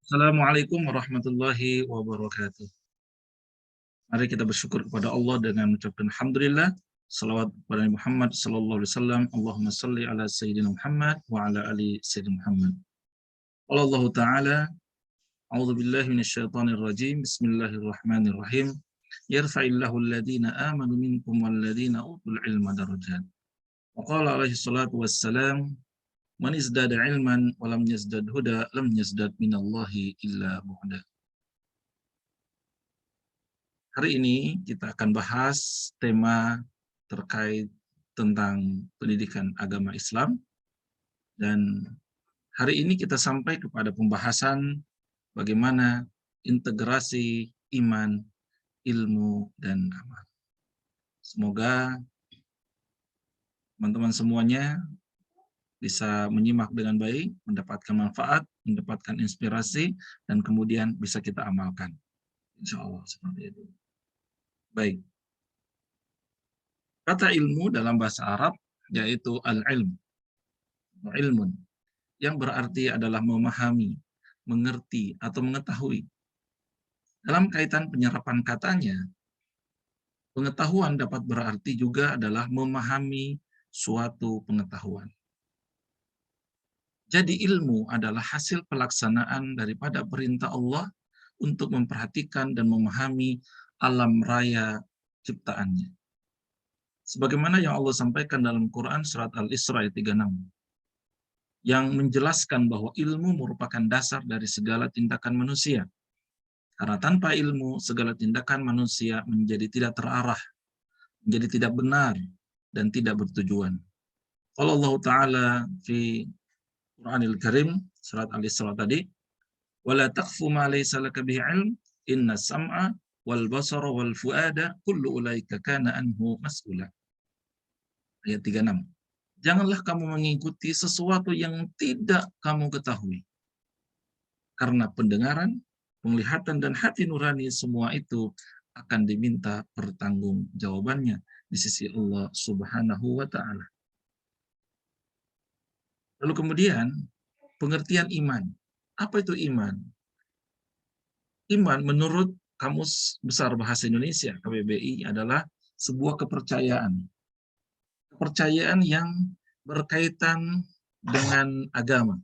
Assalamualaikum warahmatullahi wabarakatuh. Mari kita bersyukur kepada Allah dengan mengucapkan alhamdulillah, salawat kepada Nabi Muhammad sallallahu alaihi wasallam. Allahumma salli ala sayyidina Muhammad wa ala ali sayyidina Muhammad. Qala Allah Ta'ala, a'udzu billahi minasyaitonir rajim. Bismillahirrahmanirrahim. Yarfa'illahu alladhina amanu minkum walladhina utul ilma darajat. Wa qala alaihi salatu wassalam, man izdada ilman wa lam yazdad huda lam yazdad minallahi illa bu'da. Hari ini kita akan bahas tema terkait tentang pendidikan agama Islam, dan hari ini kita sampai kepada pembahasan bagaimana integrasi iman, ilmu, dan amal. Semoga teman-teman semuanya bisa menyimak dengan baik, mendapatkan manfaat, mendapatkan inspirasi, dan kemudian bisa kita amalkan. Insya Allah seperti itu. Baik. Kata ilmu dalam bahasa Arab yaitu al-ilm, ilmun, yang berarti adalah memahami, mengerti, atau mengetahui. Dalam kaitan penyerapan katanya, pengetahuan dapat berarti juga adalah memahami suatu pengetahuan. Jadi ilmu adalah hasil pelaksanaan daripada perintah Allah untuk memperhatikan dan memahami alam raya ciptaannya. Sebagaimana yang Allah sampaikan dalam Quran surat Al-Isra ayat 36, yang menjelaskan bahwa ilmu merupakan dasar dari segala tindakan manusia. Karena tanpa ilmu, segala tindakan manusia menjadi tidak terarah, menjadi tidak benar, dan tidak bertujuan. Qala Allah Ta'ala fi Quranil Karim, surat Al-Isra tadi, وَلَا تَقْفُ مَا لَيْسَ لَكَ بِهِ عِلْمٍ إِنَّ السَّمْعَ وَالْبَصَرَ وَالْفُؤَادَ كُلُّ أُولَئِكَ كَانَ عَنْهُ مَسْئُولًا. Ayat 36. Janganlah kamu mengikuti sesuatu yang tidak kamu ketahui. Karena pendengaran, penglihatan, dan hati nurani semua itu akan diminta pertanggungjawabannya di sisi Allah Subhanahu wa Ta'ala. Lalu kemudian pengertian iman. Apa itu iman? Iman menurut Kamus Besar Bahasa Indonesia KBBI adalah sebuah kepercayaan. Kepercayaan yang berkaitan dengan agama.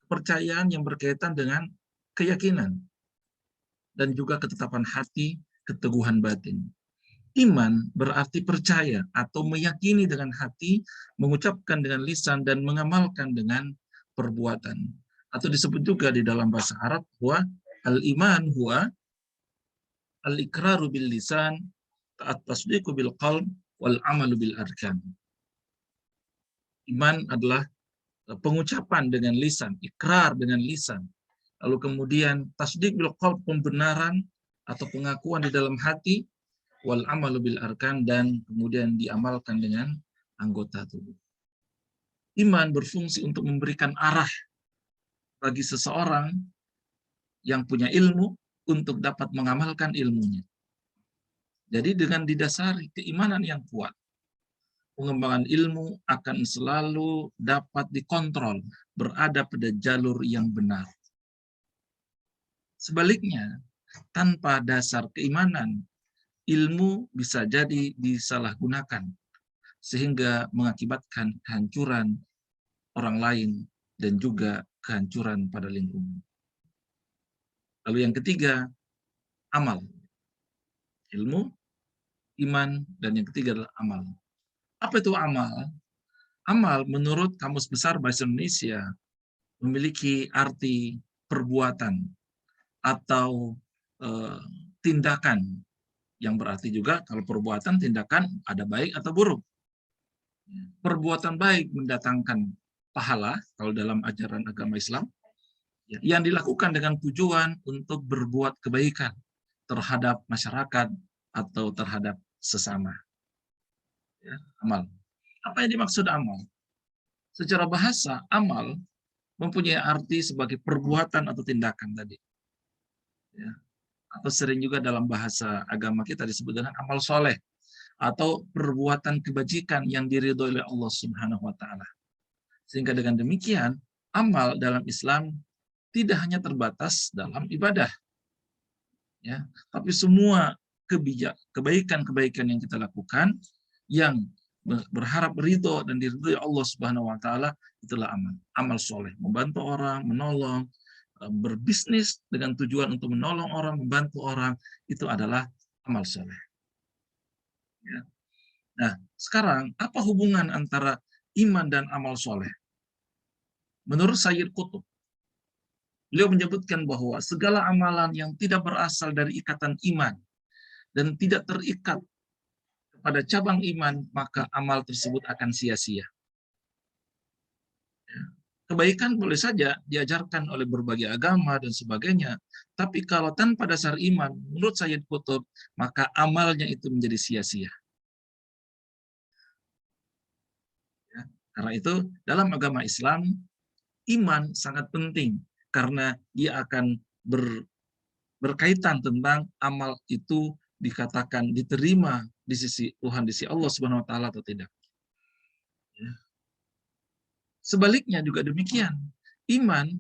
Kepercayaan yang berkaitan dengan keyakinan dan juga ketetapan hati, keteguhan batin. Iman berarti percaya atau meyakini dengan hati, mengucapkan dengan lisan, dan mengamalkan dengan perbuatan. Atau disebut juga di dalam bahasa Arab, huwa al-iman huwa al-iqraru bil lisan, at-tasdiqu bil qalb, wal amalu bil arkan. Iman adalah pengucapan dengan lisan, ikrar dengan lisan. Lalu kemudian tasdiq bil qalb, pembenaran atau pengakuan di dalam hati, wal amalu bil arkan, dan kemudian diamalkan dengan anggota tubuh. Iman berfungsi untuk memberikan arah bagi seseorang yang punya ilmu untuk dapat mengamalkan ilmunya. Jadi dengan didasari keimanan yang kuat, pengembangan ilmu akan selalu dapat dikontrol, berada pada jalur yang benar. Sebaliknya, tanpa dasar keimanan, ilmu bisa jadi disalahgunakan, sehingga mengakibatkan kehancuran orang lain dan juga kehancuran pada lingkungan. Lalu yang ketiga, amal. Ilmu, iman, dan yang ketiga adalah amal. Apa itu amal? Amal menurut Kamus Besar Bahasa Indonesia memiliki arti perbuatan atau tindakan, yang berarti juga kalau perbuatan, tindakan ada baik atau buruk. Perbuatan baik mendatangkan pahala kalau dalam ajaran agama Islam, yang dilakukan dengan tujuan untuk berbuat kebaikan terhadap masyarakat atau terhadap sesama. Ya, amal. Apa yang dimaksud amal? Secara bahasa, amal mempunyai arti sebagai perbuatan atau tindakan tadi. Ya. Atau sering juga dalam bahasa agama kita disebut dengan amal soleh, atau perbuatan kebajikan yang diridhoi oleh Allah Subhanahu wa Ta'ala. Sehingga dengan demikian, amal dalam Islam tidak hanya terbatas dalam ibadah, ya, tapi semua kebaikan-kebaikan yang kita lakukan yang berharap ridho dan diridhoi Allah Subhanahu wa taala, itulah amal soleh. Membantu orang, menolong, berbisnis dengan tujuan untuk menolong orang, membantu orang, itu adalah amal soleh. Ya. Nah, sekarang apa hubungan antara iman dan amal soleh? Menurut Sayyid Qutb, beliau menyebutkan bahwa segala amalan yang tidak berasal dari ikatan iman dan tidak terikat pada cabang iman, maka amal tersebut akan sia-sia. Kebaikan boleh saja diajarkan oleh berbagai agama dan sebagainya, tapi kalau tanpa dasar iman, menurut Sayyid Qutb, maka amalnya itu menjadi sia-sia. Ya, karena itu dalam agama Islam, iman sangat penting karena dia akan berkaitan tentang amal itu dikatakan diterima di sisi Tuhan, di sisi Allah Subhanahu wa taala atau tidak. Ya. Sebaliknya juga demikian. Iman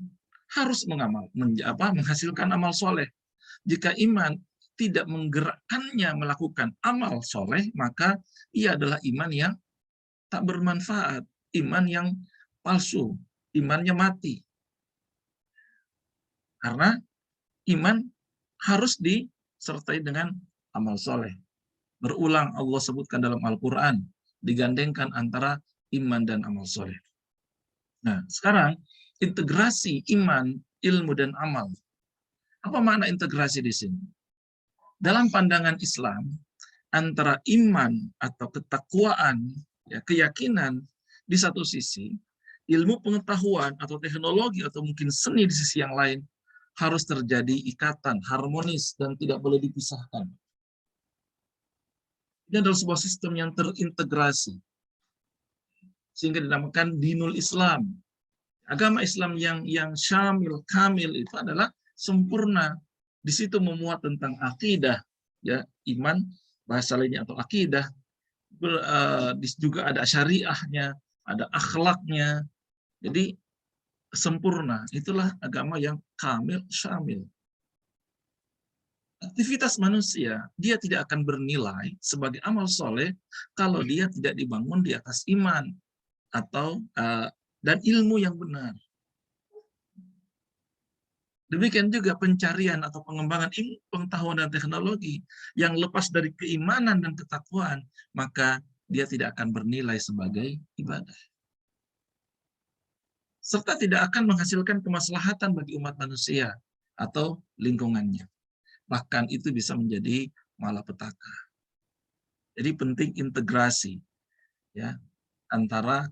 harus menghasilkan amal soleh. Jika iman tidak menggerakkannya melakukan amal soleh, maka ia adalah iman yang tak bermanfaat, iman yang palsu, imannya mati. Karena iman harus disertai dengan amal soleh. Berulang Allah sebutkan dalam Al-Quran, digandengkan antara iman dan amal soleh. Nah, sekarang integrasi iman, ilmu, dan amal. Apa makna integrasi di sini? Dalam pandangan Islam, antara iman atau ketakwaan, ya, keyakinan di satu sisi, ilmu pengetahuan atau teknologi atau mungkin seni di sisi yang lain, harus terjadi ikatan, harmonis, dan tidak boleh dipisahkan. Ini adalah sebuah sistem yang terintegrasi, sehingga dinamakan dinul Islam. Agama Islam yang syamil, kamil itu adalah sempurna. Di situ memuat tentang akidah, ya, iman, bahasa lainnya atau akidah. Juga ada syariahnya, ada akhlaknya. Jadi sempurna. Itulah agama yang kamil, syamil. Aktivitas manusia, dia tidak akan bernilai sebagai amal soleh kalau dia tidak dibangun di atas iman atau dan ilmu yang benar. Demikian juga pencarian atau pengembangan ilmu pengetahuan dan teknologi yang lepas dari keimanan dan ketakwaan, maka dia tidak akan bernilai sebagai ibadah. Serta tidak akan menghasilkan kemaslahatan bagi umat manusia atau lingkungannya. Bahkan itu bisa menjadi malapetaka. Jadi penting integrasi, ya, antara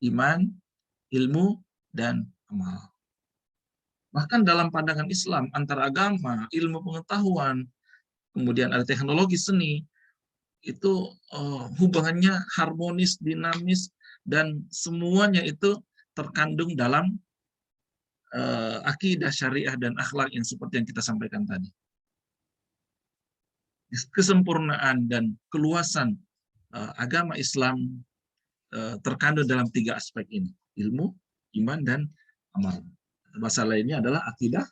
iman, ilmu, dan amal. Bahkan dalam pandangan Islam, antara agama, ilmu pengetahuan, kemudian ada teknologi seni, itu hubungannya harmonis, dinamis, dan semuanya itu terkandung dalam akidah, syariah, dan akhlak yang seperti yang kita sampaikan tadi. Kesempurnaan dan keluasan agama Islam terkandung dalam 3 aspek ini: ilmu, iman, dan amal. Bahasa lainnya adalah akidah,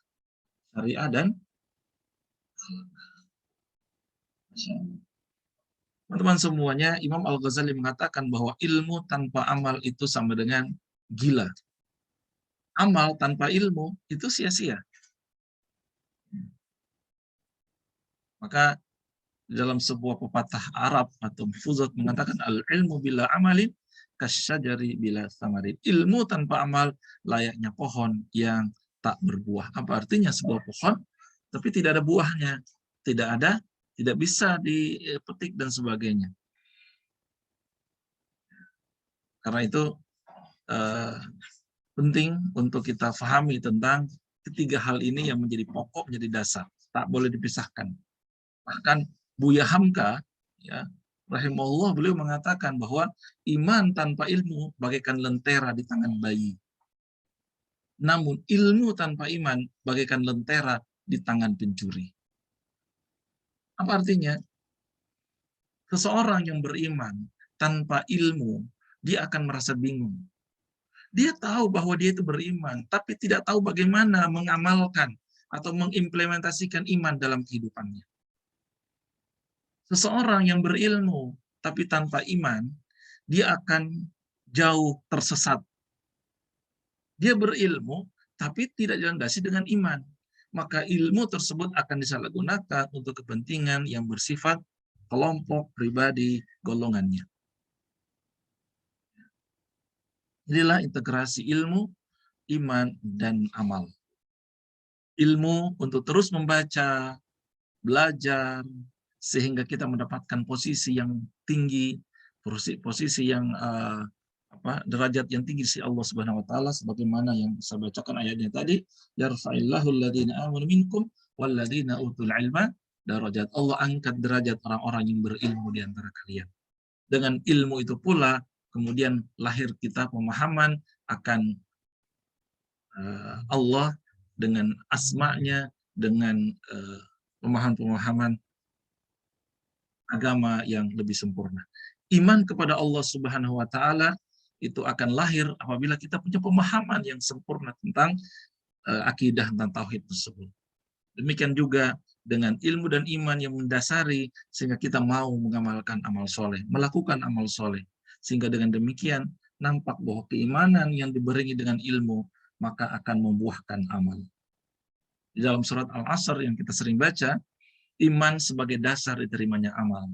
syariah, dan teman-teman semuanya, Imam Al-Ghazali mengatakan bahwa ilmu tanpa amal itu sama dengan gila. Amal tanpa ilmu itu sia-sia. Maka dalam sebuah pepatah Arab atau mufuzat mengatakan al-ilmu bila amalin kasyajari bila samarin. Ilmu tanpa amal layaknya pohon yang tak berbuah. Apa artinya? Sebuah pohon tapi tidak ada buahnya, tidak bisa dipetik dan sebagainya. Karena itu penting untuk kita pahami tentang ketiga hal ini yang menjadi pokok, menjadi dasar, tak boleh dipisahkan. Bahkan Buya Hamka, ya, rahimahullah, beliau mengatakan bahwa iman tanpa ilmu bagaikan lentera di tangan bayi. Namun ilmu tanpa iman bagaikan lentera di tangan pencuri. Apa artinya? Seseorang yang beriman tanpa ilmu, dia akan merasa bingung. Dia tahu bahwa dia itu beriman, tapi tidak tahu bagaimana mengamalkan atau mengimplementasikan iman dalam kehidupannya. Seseorang yang berilmu tapi tanpa iman, dia akan jauh tersesat. Dia berilmu tapi tidak dilandasi dengan iman. Maka ilmu tersebut akan disalahgunakan untuk kepentingan yang bersifat kelompok, pribadi, golongannya. Inilah integrasi ilmu, iman, dan amal. Ilmu untuk terus membaca, belajar, sehingga kita mendapatkan posisi yang tinggi, posisi yang derajat yang tinggi si Allah Subhanahu wa taala, sebagaimana yang saya bacakan ayatnya tadi, yarfa'illahu alladziina aamanu minkum walladziina utul ilma darajat. Allah angkat derajat orang-orang yang berilmu di antara kalian. Dengan ilmu itu pula kemudian lahir kita pemahaman akan Allah dengan asma'nya, dengan pemahaman-pemahaman agama yang lebih sempurna. Iman kepada Allah Subhanahu wa taala itu akan lahir apabila kita punya pemahaman yang sempurna tentang akidah tentang tauhid tersebut. Demikian juga dengan ilmu dan iman yang mendasari sehingga kita mau mengamalkan amal soleh, melakukan amal soleh. Sehingga dengan demikian nampak bahwa keimanan yang diberi dengan ilmu maka akan membuahkan amal. Di dalam surat Al-Asr yang kita sering baca, iman sebagai dasar diterimanya amal.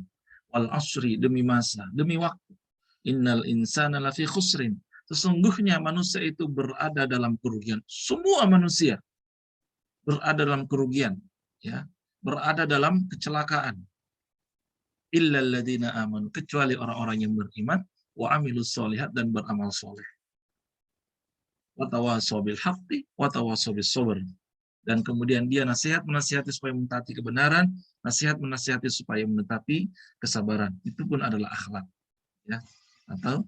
Wal asri, demi masa, demi waktu. Innal insana lafi khusrin. Sesungguhnya manusia itu berada dalam kerugian. Semua manusia berada dalam kerugian, ya, berada dalam kecelakaan. Illal ladzina amanu, kecuali orang-orang yang beriman, wa amilus sholihat, dan beramal soleh. Wa tawassaw bil haqqi wa tawassaw bis sabr. Dan kemudian dia menasihati supaya mentaati kebenaran, menasihati supaya menetapi kesabaran. Itu pun adalah akhlak, ya. Atau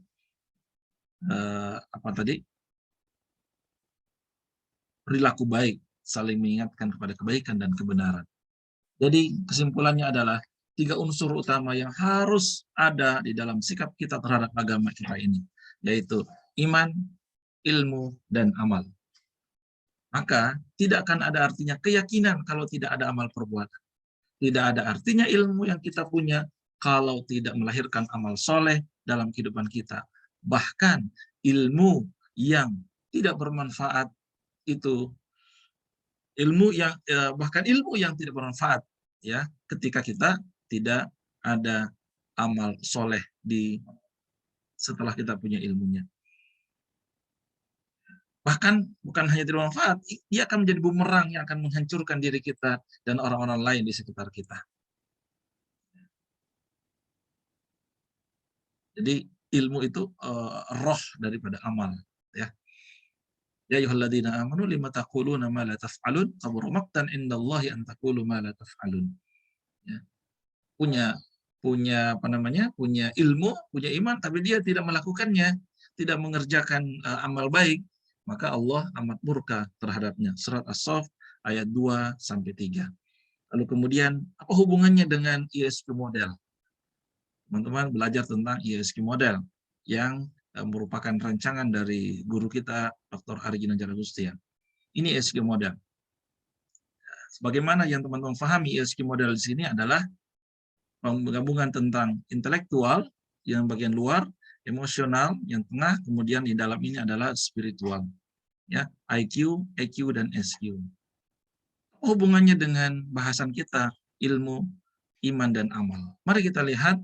apa tadi? Perilaku baik, saling mengingatkan kepada kebaikan dan kebenaran. Jadi kesimpulannya adalah 3 unsur utama yang harus ada di dalam sikap kita terhadap agama kita ini, yaitu iman, ilmu, dan amal. Maka tidak akan ada artinya keyakinan kalau tidak ada amal perbuatan. Tidak ada artinya ilmu yang kita punya kalau tidak melahirkan amal soleh dalam kehidupan kita. Bahkan ilmu yang tidak bermanfaat itu bahkan ilmu yang tidak bermanfaat, ya, ketika kita tidak ada amal soleh setelah kita punya ilmunya. Bahkan bukan hanya tidak bermanfaat, dia akan menjadi bumerang yang akan menghancurkan diri kita dan orang-orang lain di sekitar kita. Jadi ilmu itu roh daripada amal, ya. Ya ayyuhalladzina amanu lima taquluna ma la taf'alun, kabura maqtan indallahi an taqulu ma la taf'alun. Ya. Punya ilmu, punya iman, tapi dia tidak melakukannya, tidak mengerjakan amal baik, maka Allah amat murka terhadapnya. Surat As-Saff ayat 2-3. Lalu kemudian apa hubungannya dengan ISQ model? Teman-teman belajar tentang ISQ model yang merupakan rancangan dari guru kita Dr. Ari Ginanjar Agustia. Ini ISQ model. Sebagaimana yang teman-teman pahami, ISQ model di sini adalah penggabungan tentang intelektual yang bagian luar, emosional yang tengah, kemudian di dalam ini adalah spiritual, ya, IQ, EQ, dan SQ. Hubungannya dengan bahasan kita, ilmu, iman, dan amal. Mari kita lihat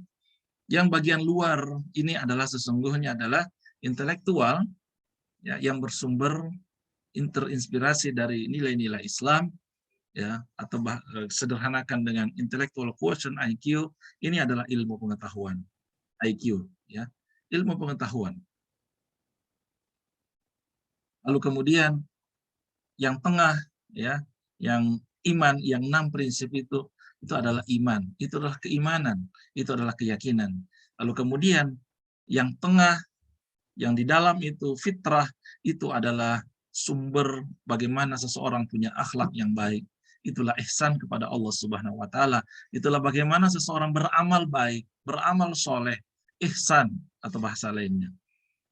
yang bagian luar ini adalah sesungguhnya adalah intelektual, ya, yang bersumber terinspirasi dari nilai-nilai Islam, ya, atau sederhanakan dengan intellectual quotient IQ, ini adalah ilmu pengetahuan. IQ, ya, ilmu pengetahuan. Lalu kemudian yang tengah, ya, yang iman, yang 6 prinsip itu adalah iman, itu adalah keimanan, itu adalah keyakinan. Lalu kemudian yang tengah, yang di dalam itu fitrah, itu adalah sumber bagaimana seseorang punya akhlak yang baik. Itulah ihsan kepada Allah Subhanahu wa taala. Itulah bagaimana seseorang beramal baik, beramal soleh, ihsan atau bahasa lainnya.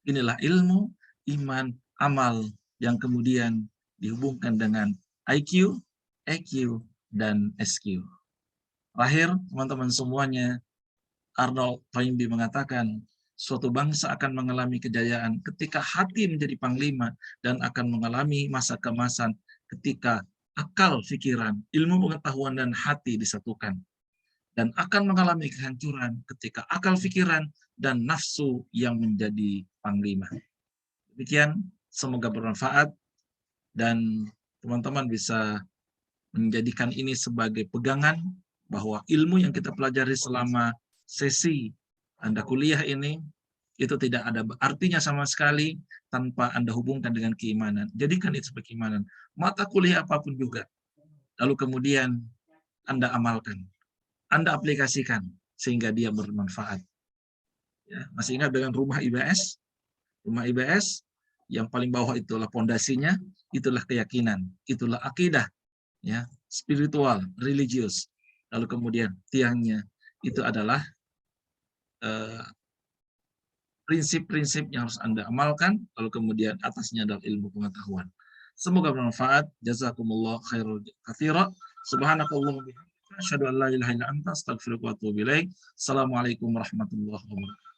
Inilah ilmu, iman, amal yang kemudian dihubungkan dengan IQ, EQ, dan SQ. Terakhir, teman-teman semuanya, Arnold Toynbee mengatakan, suatu bangsa akan mengalami kejayaan ketika hati menjadi panglima dan akan mengalami masa keemasan ketika akal, pikiran, ilmu pengetahuan, dan hati disatukan. Dan akan mengalami kehancuran ketika akal, pikiran, dan nafsu yang menjadi panglima. Demikian, semoga bermanfaat dan teman-teman bisa menjadikan ini sebagai pegangan bahwa ilmu yang kita pelajari selama sesi Anda kuliah ini itu tidak ada artinya sama sekali tanpa Anda hubungkan dengan keimanan. Jadikan itu sebagai keimanan. Mata kuliah apapun juga. Lalu kemudian Anda amalkan. Anda aplikasikan sehingga dia bermanfaat. Ya, masih ingat dengan rumah IBS? Rumah IBS yang paling bawah itulah pondasinya, itulah keyakinan, itulah akidah, ya, spiritual, religius. Lalu kemudian tiangnya itu adalah prinsip-prinsip yang harus Anda amalkan, lalu kemudian atasnya adalah ilmu pengetahuan. Semoga bermanfaat. Jazakumullah khairul katsira. Subhanakallahumma wa bihamdika asyhadu an la ilaha illa anta astaghfiruka wa atubu ilaik. Assalamualaikum warahmatullahi wabarakatuh.